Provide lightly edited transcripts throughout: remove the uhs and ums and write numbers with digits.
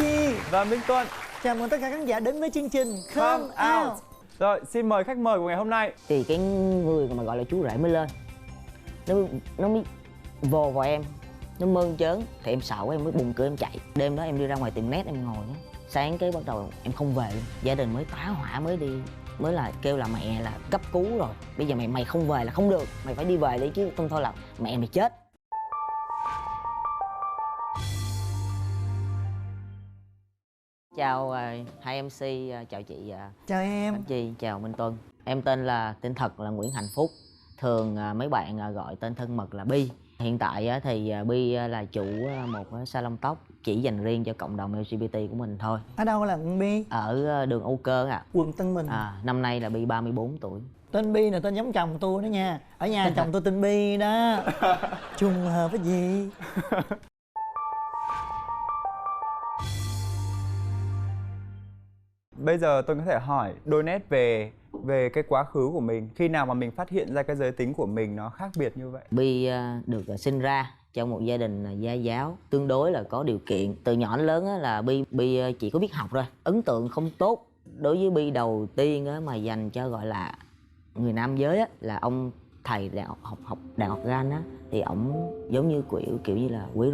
Chi và Minh Tuấn. chào mừng tất cả khán giả đến với chương trình Come Out. Rồi, xin mời khách mời của ngày hôm nay. Thì cái người mà gọi là chú rể mới lên, nó mới vồ vào em, nó mơn trớn thì em sợ quá, em mới bùng cửa em chạy. Đêm đó em đi ra ngoài tiệm net em ngồi á, sáng cái bắt đầu em không về luôn. Gia đình mới tá hỏa, mới là kêu là mẹ là cấp cứu rồi, bây giờ mày không về là không được, mày phải đi về đi chứ không thôi là mẹ mày chết. Chào hai MC, chào chị. Chào em. Anh Chi, chào Minh Tuấn. Em tên thật là Nguyễn Hạnh Phúc. Thường mấy bạn gọi tên thân mật là Bi. Hiện tại thì Bi là chủ một salon tóc chỉ dành riêng cho cộng đồng LGBT của mình thôi. Ở đâu là Bi? Ở đường Âu Cơ ạ. Quận Tân Bình. Năm nay là Bi 34 tuổi. Tên Bi là tên giống chồng tôi đó nha. Ở nhà chồng tôi tên Bi đó. Trùng hợp với gì? Bây giờ tôi có thể hỏi đôi nét về cái quá khứ của mình. Khi nào mà mình phát hiện ra cái giới tính của mình nó khác biệt như vậy? Bi được sinh ra trong một gia đình gia giáo tương đối là có điều kiện. Từ nhỏ đến lớn là Bi chỉ có biết học thôi. Ấn tượng không tốt đối với Bi đầu tiên mà dành cho gọi là người nam giới á, là ông thầy đại học Gan á, thì ổng giống như kiểu như là quấy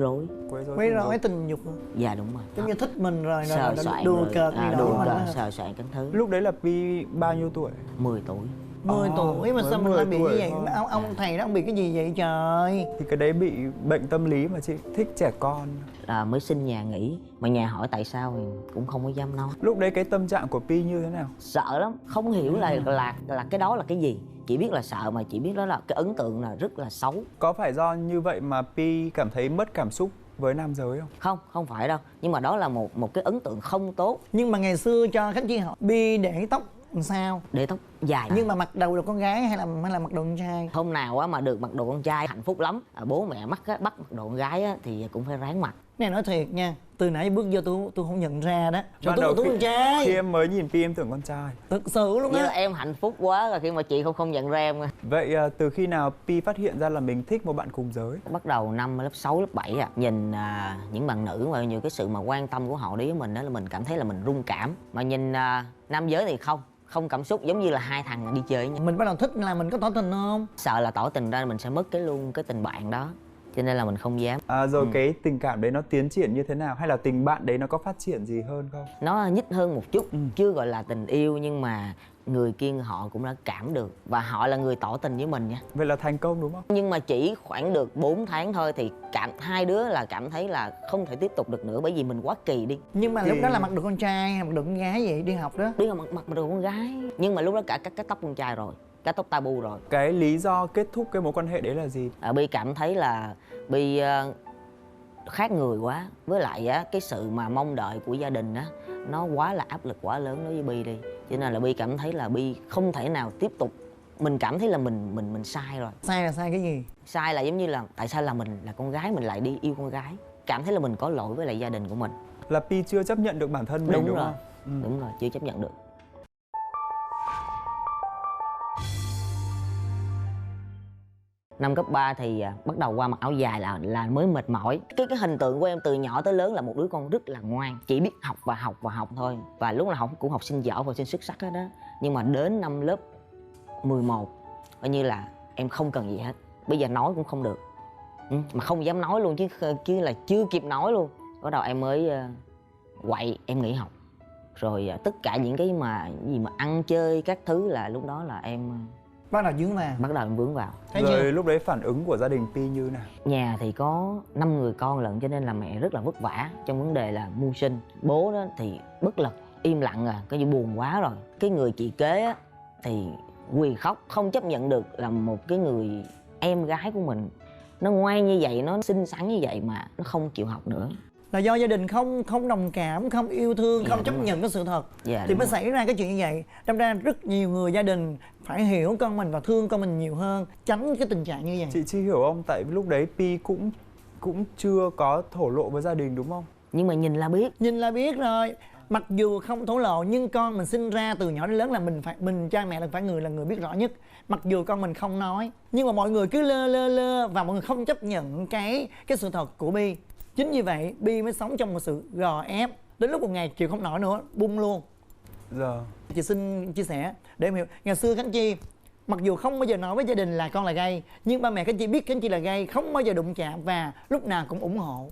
rối tình dục. Dạ đúng rồi. Giống như thích mình rồi sờ soạn đùa cợt gì đó. Sờ soạn các thứ. Lúc đấy là Bi bao nhiêu tuổi? 10 tuổi. 10 tuổi mà sao mình lại bị như vậy? Ông thầy đó ông bị cái gì vậy trời? Thì cái đấy bị bệnh tâm lý mà chị, thích trẻ con. Mới xin nhà nghỉ, mà nhà hỏi tại sao thì cũng không có dám nói. Lúc đấy cái tâm trạng của Bi như thế nào? Sợ lắm, không hiểu là cái đó là cái gì. Chỉ biết là sợ, mà chỉ biết đó là cái ấn tượng là rất là xấu. Có phải do như vậy mà Bi cảm thấy mất cảm xúc với nam giới không? Không phải đâu. Nhưng mà đó là một cái ấn tượng không tốt. Nhưng mà ngày xưa cho Khánh Chi hỏi Bi để tóc làm sao? Để tóc dài. Nhưng mà mặc đồ là con gái hay là mặc đồ con trai? Hôm nào mà được mặc đồ con trai hạnh phúc lắm. Bố mẹ bắt mặc đồ con gái thì cũng phải ráng mặc. Này nói thiệt nha, từ nãy bước vô tôi không nhận ra đó. Rồi tôi con trai. Khi em mới nhìn Bi em tưởng con trai. Thực sự luôn á. Em hạnh phúc quá rồi khi mà chị không nhận ra em. Vậy từ khi nào Bi phát hiện ra là mình thích một bạn cùng giới? Bắt đầu năm lớp 6, lớp 7 nhìn những bạn nữ và nhiều cái sự mà quan tâm của họ đối với mình đó là mình cảm thấy là mình rung cảm. Mà nhìn nam giới thì không cảm xúc, giống như là hai thằng đi chơi với nhau. Mình bắt đầu thích là mình có tỏ tình không? Sợ là tỏ tình ra mình sẽ mất cái tình bạn đó, cho nên là mình không dám. Rồi cái tình cảm đấy nó tiến triển như thế nào, hay là tình bạn đấy nó có phát triển gì hơn không? Nó nhích hơn một chút, chưa gọi là tình yêu nhưng mà người kia họ cũng đã cảm được và họ là người tỏ tình với mình nha. Vậy là thành công đúng không? Nhưng mà chỉ khoảng được 4 tháng thôi thì hai đứa là cảm thấy là không thể tiếp tục được nữa, bởi vì mình quá kỳ đi. Nhưng mà lúc đó là mặc đồ con trai hay mặc đồ con gái vậy đi học đó? Đi mặc đồ con gái, nhưng mà lúc đó cả cắt tóc con trai rồi, cắt tóc tabu rồi. Cái lý do kết thúc cái mối quan hệ đấy là gì? Bi cảm thấy là Bi khác người quá, với lại cái sự mà mong đợi của gia đình nó quá là áp lực quá lớn đối với Bi đi, cho nên là Bi cảm thấy là Bi không thể nào tiếp tục. Mình cảm thấy là mình sai rồi. Sai là sai cái gì? Sai là giống như là tại sao là mình là con gái mình lại đi yêu con gái, cảm thấy là mình có lỗi với lại gia đình của mình. Là Bi chưa chấp nhận được bản thân mình đúng rồi. Không? Đúng rồi, chưa chấp nhận được. Năm cấp 3 thì bắt đầu qua mặc áo dài là mới mệt mỏi. Cái hình tượng của em từ nhỏ tới lớn là một đứa con rất là ngoan, chỉ biết học và học thôi. Và lúc nào cũng học sinh giỏi và sinh xuất sắc hết đó. Nhưng mà đến năm lớp 11 coi như là em không cần gì hết. Bây giờ nói cũng không được, mà không dám nói luôn chứ là chưa kịp nói luôn. Bắt đầu em mới quậy, em nghỉ học. Rồi tất cả những cái gì mà ăn chơi các thứ là lúc đó là em bắt đầu vướng vào. Bắt đầu em vướng vào. Rồi lúc đấy phản ứng của gia đình Bi như nào? Nhà thì có 5 người con lận, cho nên là mẹ rất là vất vả trong vấn đề là mưu sinh. Bố đó thì bất lực, im lặng rồi, coi như buồn quá rồi. Cái người chị kế thì quỳ khóc, không chấp nhận được là một cái người em gái của mình nó ngoan như vậy, nó xinh xắn như vậy mà nó không chịu học nữa. Là do gia đình không đồng cảm, không yêu thương, không chấp nhận cái sự thật thì mới xảy ra cái chuyện như vậy. Đâm ra rất nhiều người gia đình phải hiểu con mình và thương con mình nhiều hơn, tránh cái tình trạng như vậy. Chị Chi hiểu không? Tại lúc đấy Bi cũng chưa có thổ lộ với gia đình đúng không? Nhưng mà nhìn là biết rồi. Mặc dù không thổ lộ nhưng con mình sinh ra từ nhỏ đến lớn là mình cha mẹ là người biết rõ nhất. Mặc dù con mình không nói nhưng mà mọi người cứ lơ và mọi người không chấp nhận cái sự thật của Bi. Chính vì vậy Bi mới sống trong một sự gò ép Đến lúc một ngày chịu không nổi nữa, bung luôn. Giờ Chị xin chia sẻ để em hiểu. Ngày xưa Khánh Chi mặc dù không bao giờ nói với gia đình là con là gay, nhưng ba mẹ Khánh Chi biết Khánh Chi là gay, không bao giờ đụng chạm và lúc nào cũng ủng hộ.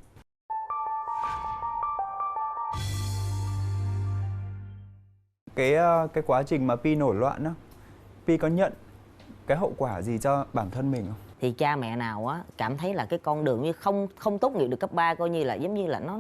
cái quá trình mà Pi nổi loạn á, Pi có nhận cái hậu quả gì cho bản thân mình không? Thì cha mẹ nào á cảm thấy là cái con đường như không tốt nghiệp được cấp 3 coi như là giống như là nó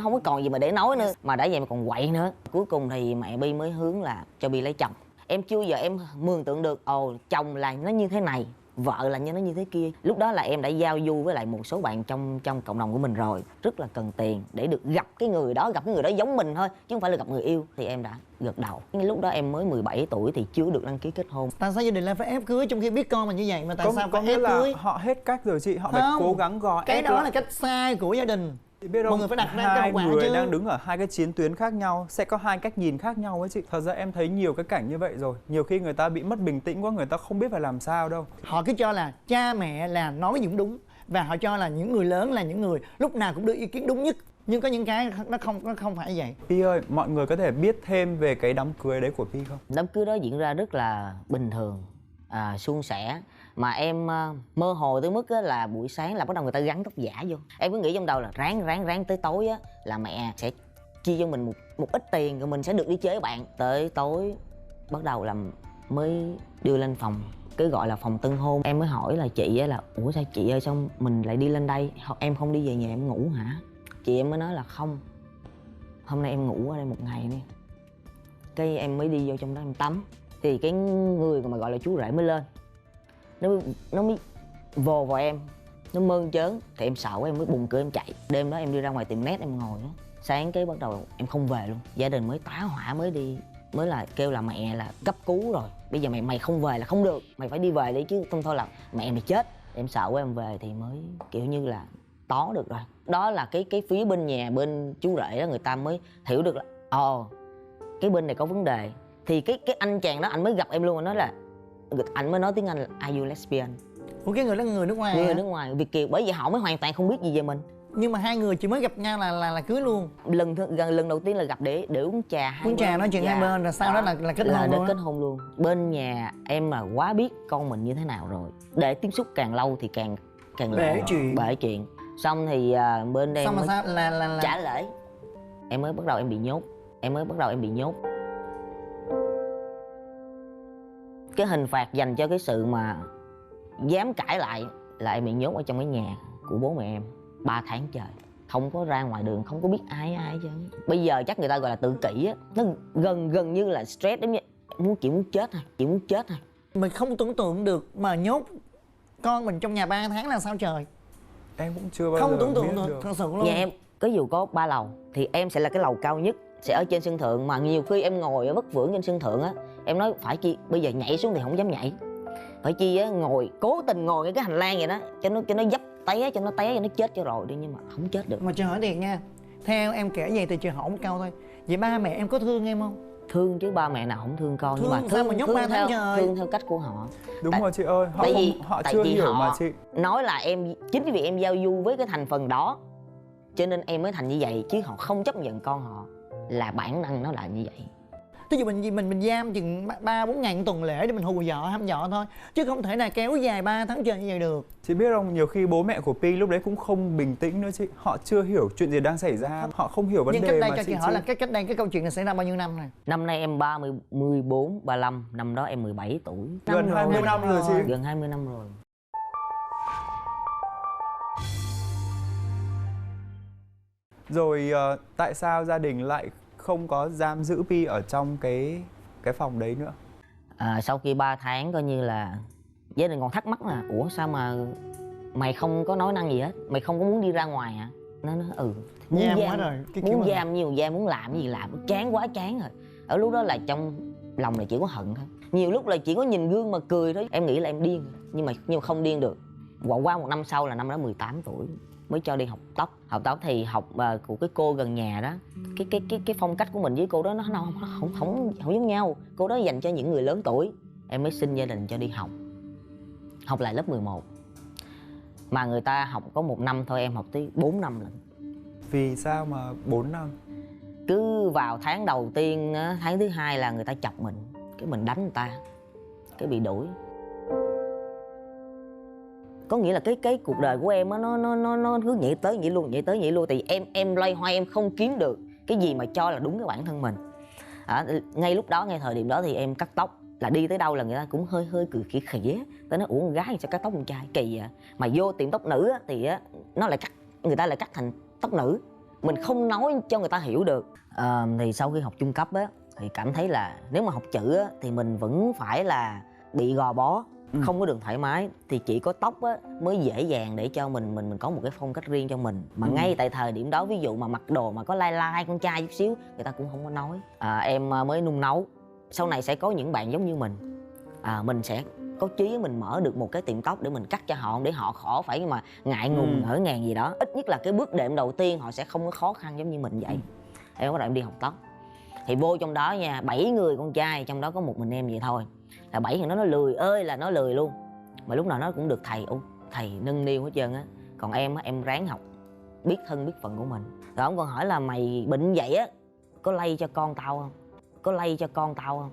không có còn gì mà để nói nữa, mà đã vậy mà còn quậy nữa. Cuối cùng thì mẹ Pi mới hướng là cho Pi lấy chồng. Em chưa giờ em mường tượng được chồng là nó như thế này, vợ là như thế kia. Lúc đó là em đã giao du với lại một số bạn trong cộng đồng của mình rồi, rất là cần tiền để được gặp cái người đó giống mình thôi, chứ không phải là gặp người yêu. Thì em đã gật đầu. Lúc đó em mới 17 tuổi thì chưa được đăng ký kết hôn. Tại sao gia đình lại phải ép cưới trong khi biết con mình như vậy mà tại sao có phải nghĩa ép là cưới? họ hết cách rồi chị, họ phải cố gắng gò cái ép đó lại. là cách sai của gia đình. Chị biết Mọi không, người phải đặt ra cái hai hậu quả người chứ. đang đứng ở hai cái chiến tuyến khác nhau, sẽ có hai cách nhìn khác nhau ấy chị. Thật ra em thấy nhiều cái cảnh như vậy rồi. Nhiều khi người ta bị mất bình tĩnh quá, người ta không biết phải làm sao đâu. Họ cứ cho là cha mẹ là nói những đúng, và họ cho là những người lớn là những người lúc nào cũng đưa ý kiến đúng nhất. Nhưng có những cái nó không phải vậy. Pi ơi, mọi người có thể biết thêm về cái đám cưới đấy của Pi không? Đám cưới đó diễn ra rất là bình thường, suôn sẻ. Mà em mơ hồ tới mức là buổi sáng là bắt đầu người ta gắn tóc giả vô. Em cứ nghĩ trong đầu là ráng tới tối á là mẹ sẽ chia cho mình một ít tiền rồi mình sẽ được đi chơi với bạn. Tới tối bắt đầu là mới đưa lên phòng, cái gọi là phòng tân hôn. Em mới hỏi là chị á là ủa sao chị ơi, sao mình lại đi lên đây, em không đi về nhà em ngủ hả? Chị em mới nói là không, hôm nay em ngủ ở đây một ngày đi. Cái em mới đi vô trong đó em tắm. Thì cái người mà gọi là chú rể mới lên, nó mới vồ vào em, nó mơn trớn. Thì em sợ quá em mới bùng cửa em chạy. Đêm đó em đi ra ngoài tiệm net em ngồi đó. Sáng cái bắt đầu em không về luôn. Gia đình mới tá hỏa, mới là kêu là mẹ là cấp cứu rồi, bây giờ mày không về là không được, mày phải đi về đi chứ không thôi là mẹ mày chết. Em sợ quá em về thì mới kiểu như là tó được rồi. Đó là cái phía bên nhà bên chú rể đó, người ta mới hiểu được là cái bên này có vấn đề. Thì cái anh chàng đó anh mới gặp em luôn, nói là anh mới nói tiếng Anh là are you lesbian. Ủa cái người đó người nước ngoài Người hả? nước ngoài, Việt kiều, bởi vì họ mới hoàn toàn không biết gì về mình. Nhưng mà hai người chỉ mới gặp nhau là cưới luôn. Lần đầu tiên là gặp để uống trà Uống trà nói chuyện hai bên rồi sau đó là kết hôn luôn. Kết hôn luôn. Bên nhà em là quá biết con mình như thế nào rồi, để tiếp xúc càng lâu thì càng bể chuyện. Xong thì bên em xong mà mới sao là trả lễ. Em mới bắt đầu em bị nhốt. Cái hình phạt dành cho cái sự mà dám cãi lại là em bị nhốt ở trong cái nhà của bố mẹ em 3 tháng trời, không có ra ngoài đường, không có biết ai chứ. Bây giờ chắc người ta gọi là tự kỷ á, nó gần như là stress giống như chỉ muốn chết thôi. Mình không tưởng tượng được mà nhốt con mình trong nhà 3 tháng là sao trời. Em cũng chưa bao Không giờ tưởng tượng biết được thật sự luôn. Nhà em có dù có 3 lầu thì em sẽ là cái lầu cao nhất, sẽ ở trên sân thượng. Mà nhiều khi em ngồi ở vất vưởng trên sân thượng á, em nói phải chi bây giờ nhảy xuống thì không dám nhảy, phải chi á ngồi cố tình ngồi ngay cái hành lang vậy đó cho nó dấp té, cho nó chết cho rồi đi, nhưng mà không chết được. Mà chị hỏi thiệt nha, theo em kể vậy thì chị hỏi một câu thôi, vậy ba mẹ em có thương em không? Thương chứ, ba mẹ nào không thương con. Nhưng mà sao mà nhốt 3 tháng trời? Thương theo cách của họ. Đúng rồi chị ơi, họ tại chưa vì hiểu họ mà chị. nói là em, chính vì em giao du với cái thành phần đó cho nên em mới thành như vậy, chứ họ không chấp nhận con họ, là bản năng nó là như vậy. Ví dụ mình giam chừng 3-4 ngày tuần lễ để mình hù dọa hăm dọa thôi, chứ không thể nào kéo dài 3 tháng trời như vậy được. Chị biết không, nhiều khi bố mẹ của Pi lúc đấy cũng không bình tĩnh nữa chị. Họ chưa hiểu chuyện gì đang xảy ra, họ không hiểu vấn đề. Nhưng cách đây mà cho chị hỏi là cách đây cái câu chuyện này xảy ra bao nhiêu năm rồi? Năm nay em 34, 35, năm đó em 17 tuổi. Gần 20 năm rồi chị. Gần 20 năm rồi. Rồi tại sao gia đình lại không có giam giữ Pi ở trong cái phòng đấy nữa? Sau khi 3 tháng coi như là gia đình còn thắc mắc là ủa sao mà mày không có nói năng gì hết, mày không có muốn đi ra ngoài hả? Nó muốn giam nhiều, muốn làm gì làm, chán quá chán rồi. Ở lúc đó là trong lòng là chỉ có hận thôi, nhiều lúc là chỉ có nhìn gương mà cười thôi. Em nghĩ là em điên, nhưng mà không điên được. Qua 1 năm sau là năm đó 18 tuổi mới cho đi học tóc thì học của cái cô gần nhà đó. Cái phong cách của mình với cô đó nó không giống nhau. Cô đó dành cho những người lớn tuổi. Em mới xin gia đình cho đi học lại lớp 11. Mà người ta học có 1 năm thôi, em học tới 4 năm lận. Vì sao mà 4 năm? Cứ vào tháng đầu tiên á, tháng thứ hai là người ta chọc mình, cái mình đánh người ta, cái bị đuổi. Có nghĩa là cái cuộc đời của em á, nó cứ nhảy tới nhảy luôn, nhảy tới nhảy luôn. Thì em loay hoay, em không kiếm được cái gì mà cho là đúng với bản thân mình. Ngay lúc đó, ngay thời điểm đó thì em cắt tóc, là đi tới đâu là người ta cũng hơi cười khỉa khỉa. Tới nói ủa con gái sao cắt tóc con trai kỳ vậy. Mà vô tiệm tóc nữ á, thì á, nó lại cắt, người ta lại cắt thành tóc nữ. Mình không nói cho người ta hiểu được. Thì sau khi học trung cấp á, thì cảm thấy là nếu mà học chữ á, thì mình vẫn phải là bị gò bó, không có được thoải mái. Thì chỉ có tóc á, mới dễ dàng để cho mình có một cái phong cách riêng cho mình. Mà ngay tại thời điểm đó, ví dụ mà mặc đồ mà có lai lai con trai chút xíu, người ta cũng không có nói. Em mới nung nấu. Sau này sẽ có những bạn giống như mình sẽ có chí mình mở được một cái tiệm tóc để mình cắt cho họ, để họ khỏi phải mà ngại ngùng ngỡ ngàng gì đó. Ít nhất là cái bước đệm đầu tiên họ sẽ không có khó khăn giống như mình vậy. Em bắt đầu em đi học tóc. Thì vô trong đó nha, 7 người con trai, trong đó có một mình em vậy thôi. Là 7 thằng đó nó lười ơi là nó lười luôn. Mà lúc nào nó cũng được thầy nâng niu hết trơn á. Còn em á, em ráng học, biết thân biết phận của mình. Rồi ông còn hỏi là mày bệnh vậy á, có lây cho con tao không? Có lây cho con tao không?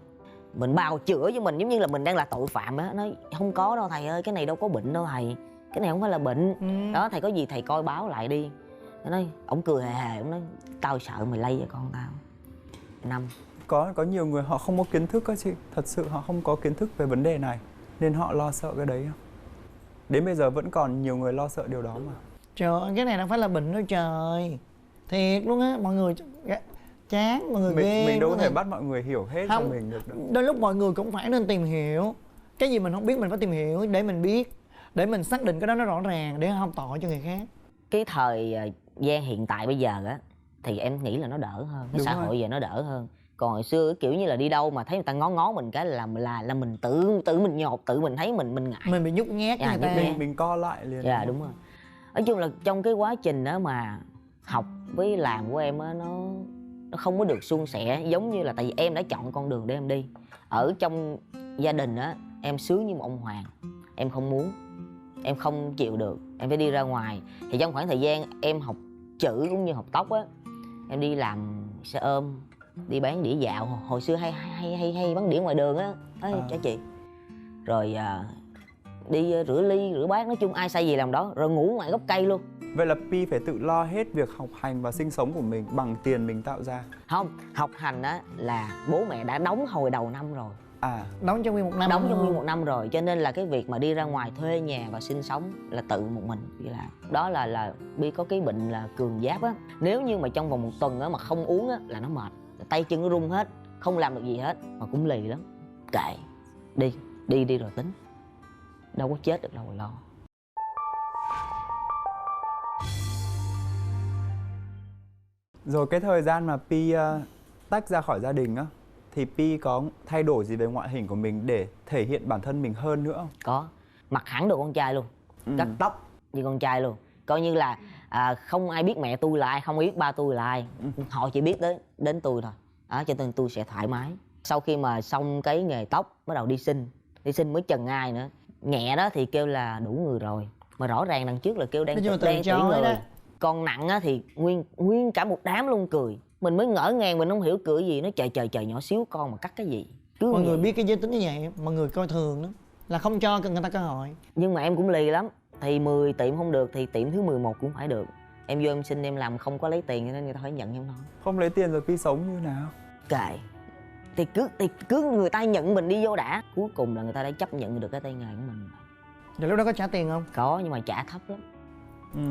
Mình bào chữa cho mình giống như là mình đang là tội phạm á. Nói không có đâu thầy ơi, cái này đâu có bệnh đâu thầy, cái này không phải là bệnh. Đó thầy có gì thầy coi báo lại đi. Nó nói, ổng cười hề hề, ổng nói tao sợ mày lây cho con tao. Có nhiều người họ không có kiến thức á chị. Thật sự họ không có kiến thức về vấn đề này, nên họ lo sợ cái đấy. Đến bây giờ vẫn còn nhiều người lo sợ điều đó mà. Trời ơi, cái này đâu phải là bệnh đâu trời. Thiệt luôn á, mọi người chán, mọi người ghê. Mình đâu có thể bắt mọi người hiểu hết không, cho mình được đâu. Đôi lúc mọi người cũng phải nên tìm hiểu. Cái gì mình không biết mình phải tìm hiểu để mình biết, để mình xác định cái đó nó rõ ràng, để không tội cho người khác. Cái thời gian hiện tại bây giờ á, thì em nghĩ là nó đỡ hơn. Cái xã hội giờ nó đỡ hơn. Còn hồi xưa kiểu như là đi đâu mà thấy người ta ngó ngó mình cái là mình tự mình nhột, tự mình thấy mình ngại, mình bị nhút nhát người ta. Mình co lại liền. Dạ đúng rồi. Nói chung là trong cái quá trình đó mà học với làm của em á, nó không có được suôn sẻ. Giống như là tại vì em đã chọn con đường để em đi. Ở trong gia đình á, em sướng như một ông hoàng. Em không muốn, em không chịu được, em phải đi ra ngoài. Thì trong khoảng thời gian em học chữ cũng như học tóc á, em đi làm xe ôm, đi bán đĩa dạo. Hồi xưa hay bán đĩa ngoài đường á, cho chị. Rồi đi rửa ly, rửa bát, nói chung ai say gì làm đó. Rồi ngủ ngoài gốc cây luôn. Vậy là Pi phải tự lo hết việc học hành và sinh sống của mình bằng tiền mình tạo ra? Không, học hành á là bố mẹ đã đóng hồi đầu năm rồi. Đóng cho nguyên một năm. Đóng cho nguyên một năm rồi, cho nên là cái việc mà đi ra ngoài thuê nhà và sinh sống là tự một mình đi làm. Đó là Pi có cái bệnh là cường giáp á. Nếu như mà trong vòng một tuần á mà không uống á là nó mệt, tay chân nó run hết, không làm được gì hết, mà cũng lì lắm. Kệ, đi rồi tính, đâu có chết được đâu mà lo. Rồi cái thời gian mà Pi tách ra khỏi gia đình á, thì Pi có thay đổi gì về ngoại hình của mình để thể hiện bản thân mình hơn nữa không? Có, mặc hẳn đồ con trai luôn, cắt tóc như con trai luôn. Coi như là không ai biết mẹ tôi là ai, không ai biết ba tôi là ai. Họ chỉ biết đến tôi thôi. Đó, cho nên tôi sẽ thoải mái. Sau khi mà xong cái nghề tóc, bắt đầu đi sinh mới chần ai nữa. Nhẹ đó thì kêu là đủ người rồi, mà rõ ràng đằng trước là kêu đang tuyển người đó. Còn nặng á thì nguyên cả một đám luôn cười. Mình mới ngỡ ngàng, mình không hiểu cười gì. Nó trời nhỏ xíu con mà cắt cái gì. Cứ mọi người biết cái giới tính như vậy, mọi người coi thường đó, là không cho người ta cơ hội. Nhưng mà em cũng lì lắm. Thì 10 tiệm không được thì tiệm thứ 11 cũng phải được. Em vô em xin em làm không có lấy tiền, cho nên người ta phải nhận em thôi. Không lấy tiền rồi Pi sống như nào? Kệ. Thì cứ người ta nhận mình đi vô đã. Cuối cùng là người ta đã chấp nhận được cái tay nghề của mình. Rồi lúc đó có trả tiền không? Có, nhưng mà trả thấp lắm.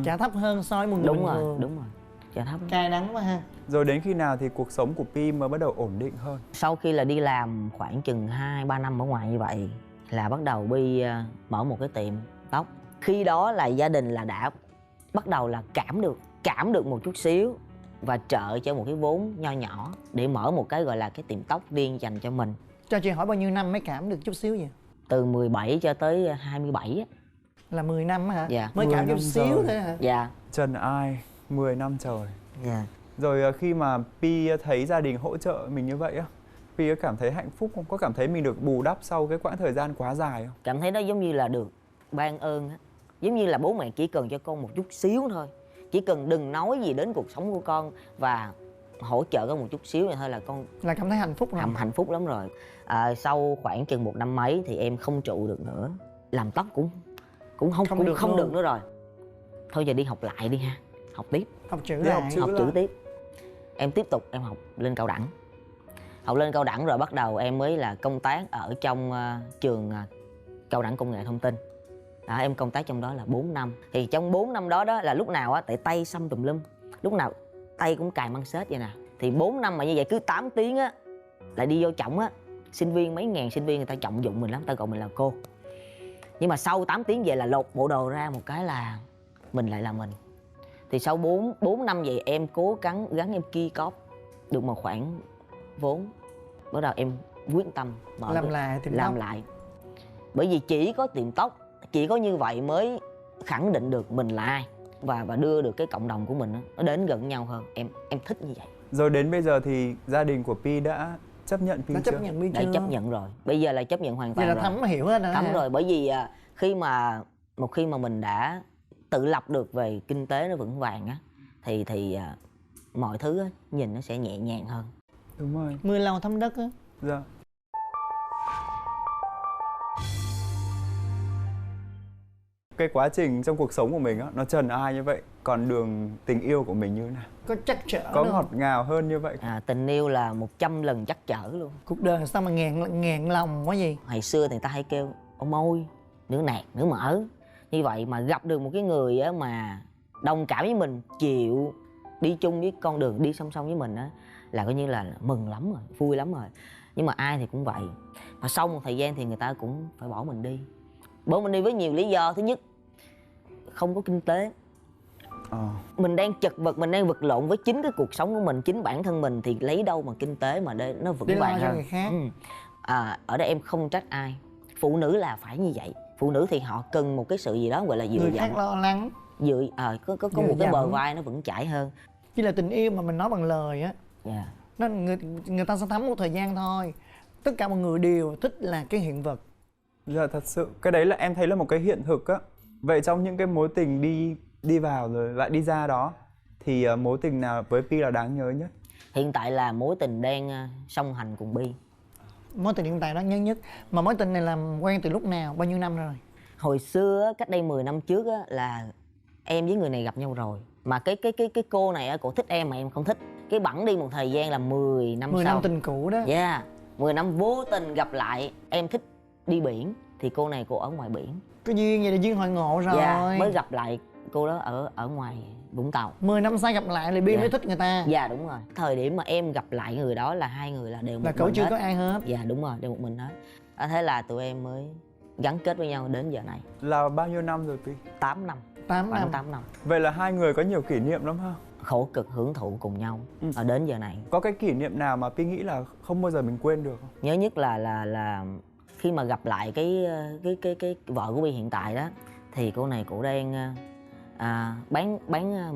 Trả thấp hơn so với một người bình thường. Đúng rồi, trả thấp. Cay đắng quá ha. Rồi đến khi nào thì cuộc sống của Pi mới bắt đầu ổn định hơn? Sau khi là đi làm khoảng chừng 2-3 năm ở ngoài như vậy, là bắt đầu Pi mở một cái tiệm tóc. Khi đó là gia đình là đã bắt đầu là cảm được một chút xíu và trợ cho một cái vốn nho nhỏ để mở một cái gọi là cái tiệm tóc riêng dành cho mình. Cho chị hỏi bao nhiêu năm mới cảm được chút xíu vậy? Từ 17 cho tới 27 á. Là 10 năm hả? Dạ. Mới cảm chút xíu thôi hả? Dạ. Trần ai 10 năm trời. Dạ. Rồi khi mà Pi thấy gia đình hỗ trợ mình như vậy á, Pi có cảm thấy hạnh phúc không? Có cảm thấy mình được bù đắp sau cái quãng thời gian quá dài không? Cảm thấy đó giống như là được ban ơn á. Giống như là bố mẹ chỉ cần cho con một chút xíu thôi, chỉ cần đừng nói gì đến cuộc sống của con và hỗ trợ con một chút xíu vậy thôi là con là cảm thấy hạnh phúc rồi. hạnh phúc lắm rồi. Sau khoảng chừng 1 năm mấy thì em không trụ được nữa, làm tóc cũng không được nữa rồi. Thôi giờ đi học lại đi ha, học tiếp, Học chữ Đi lại. học chữ. tiếp. Em tiếp tục em học lên cao đẳng. Học lên cao đẳng rồi bắt đầu em mới là công tác ở trong trường cao đẳng công nghệ thông tin. Đó, em công tác trong đó là 4 năm. Thì trong 4 năm đó là lúc nào á tại tay xăm tùm lum, lúc nào tay cũng cài măng xết vậy nè. Thì 4 năm mà như vậy cứ 8 tiếng á lại đi vô trọng á, sinh viên mấy ngàn sinh viên người ta trọng dụng mình lắm, ta gọi mình là cô. Nhưng mà sau 8 tiếng về là lột bộ đồ ra một cái là mình lại là mình. Thì sau 4 năm vậy em cố gắng em kia cóp được một khoản vốn. Bắt đầu em quyết tâm Làm lại thì làm lại. Bởi vì chỉ có tiệm tóc, chỉ có như vậy mới khẳng định được mình là ai và đưa được cái cộng đồng của mình nó đến gần nhau hơn. Em thích như vậy. Rồi đến bây giờ thì gia đình của Pi đã chấp nhận Pi Đã chưa? chấp nhận Pi Đã chưa? chấp nhận rồi. Bây giờ là chấp nhận hoàn toàn Vậy là rồi. Thắm hiểu hết rồi. Thấm rồi, bởi vì một khi mà mình đã tự lập được về kinh tế nó vững vàng á thì mọi thứ á, nhìn nó sẽ nhẹ nhàng hơn. Đúng rồi. Mưa lâu thấm đất á. Dạ. Cái quá trình trong cuộc sống của mình á, nó trần ai như vậy, còn đường tình yêu của mình như thế nào? Có trắc trở Có đâu. ngọt ngào hơn như vậy? Tình yêu là 100 lần trắc trở luôn. Cuộc đời sao mà ngàn lòng quá gì. Hồi xưa thì ta hay kêu ô môi, nửa nạt, nửa mỡ. Như vậy mà gặp được một cái người á mà đồng cảm với mình, chịu đi chung với con đường, đi song song với mình á, là coi như là mừng lắm rồi, vui lắm rồi. Nhưng mà ai thì cũng vậy. Mà sau một thời gian thì người ta cũng phải bỏ mình đi. Bỏ mình đi với nhiều lý do. Thứ nhất, không có kinh tế. Mình đang chật vật, mình đang vật lộn với chính cái cuộc sống của mình, chính bản thân mình thì lấy đâu mà kinh tế mà để nó vững vàng hơn. Người khác. Ở đây em không trách ai. Phụ nữ là phải như vậy. Phụ nữ thì họ cần một cái sự gì đó gọi là dựa Người dẫm. khác lo lắng. Có Dựa một cái bờ dẫm. vai nó vững chãi hơn. Chỉ là tình yêu mà mình nói bằng lời á. Yeah. Nó người ta sẽ thấm một thời gian thôi. Tất cả mọi người đều thích là cái hiện vật. Dạ thật sự, cái đấy là em thấy là một cái hiện thực á. Vậy trong những cái mối tình đi vào rồi lại đi ra đó thì mối tình nào với Pi là đáng nhớ nhất? Hiện tại là mối tình đang song hành cùng Pi. Mối tình hiện tại đó nhớ nhất. Mà mối tình này làm quen từ lúc nào? Bao nhiêu năm rồi? Hồi xưa cách đây 10 năm trước là em với người này gặp nhau rồi. Mà cái cô này cổ thích em mà em không thích. Cái bẵng đi một thời gian là 10 năm 10 sau. năm tình cũ đó. Yeah, 10 năm vô tình gặp lại. Em thích đi biển thì cô này cô ở ngoài biển. Cái duyên vậy là duyên hội ngộ rồi. Yeah, mới gặp lại cô đó ở ngoài Vũng Tàu. 10 năm sau gặp lại thì Pi mới thích người ta. Dạ đúng rồi. Thời điểm mà em gặp lại người đó là hai người là đều một Là mình cậu chưa hết. có ai hết. Dạ đúng rồi, đều một mình hết. Thế là tụi em mới gắn kết với nhau đến giờ này. Là bao nhiêu năm rồi Pi? 8 năm. 8 Khoảng năm. 8 năm. Vậy là hai người có nhiều kỷ niệm lắm ha? Khổ cực hưởng thụ cùng nhau đến giờ này. Có cái kỷ niệm nào mà Pi nghĩ là không bao giờ mình quên được không? Nhớ nhất là khi mà gặp lại cái vợ của Pi hiện tại đó, thì cô này cô đang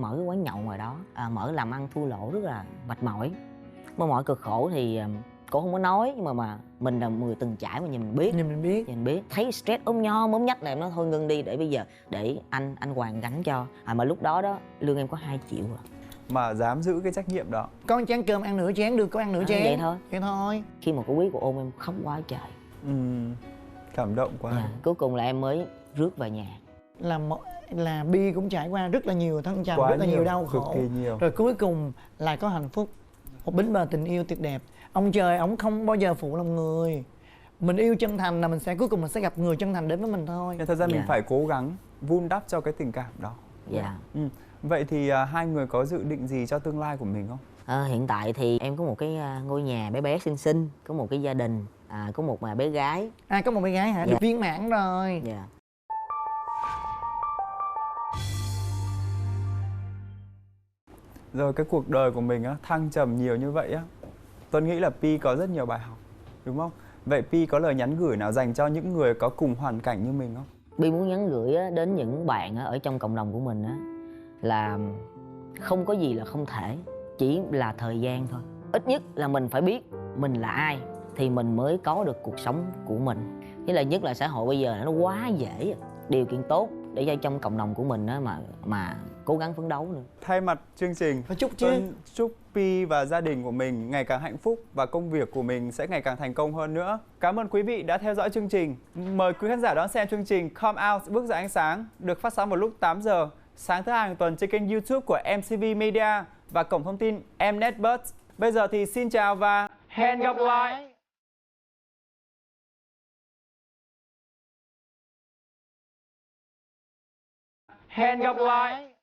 mở cái quán nhậu ngoài đó, mở làm ăn thua lỗ rất là mệt mỏi. Mà mọi cực khổ thì cô không có nói, nhưng mà mình là người từng trải mà nhìn mình biết. Nhìn biết thấy stress ốm nhom nhách này, em nói thôi ngưng đi, để bây giờ để anh Hoàng gánh cho. Mà lúc đó lương em có 2 triệu à. Mà dám giữ cái trách nhiệm đó. Có một chén cơm ăn nửa chén, được có ăn nửa chén. Vậy thôi. Vậy thôi. Khi mà cô biết cô ôm em khóc quá trời. Cảm động quá. Cuối cùng là em mới rước về nhà. Là Pi cũng trải qua rất là nhiều thăng trầm, Quá rất là nhiều đau cực khổ. kỳ nhiều. Rồi cuối cùng là có hạnh phúc. Một bến bờ tình yêu tuyệt đẹp. Ông trời ổng không bao giờ phụ lòng người. Mình yêu chân thành là mình sẽ cuối cùng mình sẽ gặp người chân thành đến với mình thôi. Nhưng thật ra mình phải cố gắng vun đắp cho cái tình cảm đó. Dạ. Vậy thì hai người có dự định gì cho tương lai của mình không? Hiện tại thì em có một cái ngôi nhà bé bé xinh xinh, có một cái gia đình, có một bé gái. Có một bé gái hả? Dạ. Được viên mãn rồi. Dạ. Rồi cái cuộc đời của mình á, thăng trầm nhiều như vậy á, Tuấn nghĩ là Pi có rất nhiều bài học, đúng không? Vậy Pi có lời nhắn gửi nào dành cho những người có cùng hoàn cảnh như mình không? Pi muốn nhắn gửi đến những bạn ở trong cộng đồng của mình là không có gì là không thể, chỉ là thời gian thôi. Ít nhất là mình phải biết mình là ai thì mình mới có được cuộc sống của mình. Với là nhất là xã hội bây giờ nó quá dễ, điều kiện tốt để cho trong cộng đồng của mình mà cố gắng phấn đấu nữa. Thay mặt chương trình, Phải chúc chứ. Tuân chúc Pi và gia đình của mình ngày càng hạnh phúc và công việc của mình sẽ ngày càng thành công hơn nữa. Cảm ơn quý vị đã theo dõi chương trình. Mời quý khán giả đón xem chương trình Come Out Bước ra ánh sáng được phát sóng vào lúc 8 giờ sáng thứ hai hàng tuần trên kênh YouTube của MCV Media và cổng thông tin Mnetbuzz. Bây giờ thì xin chào và hẹn gặp lại. Hẹn gặp lại.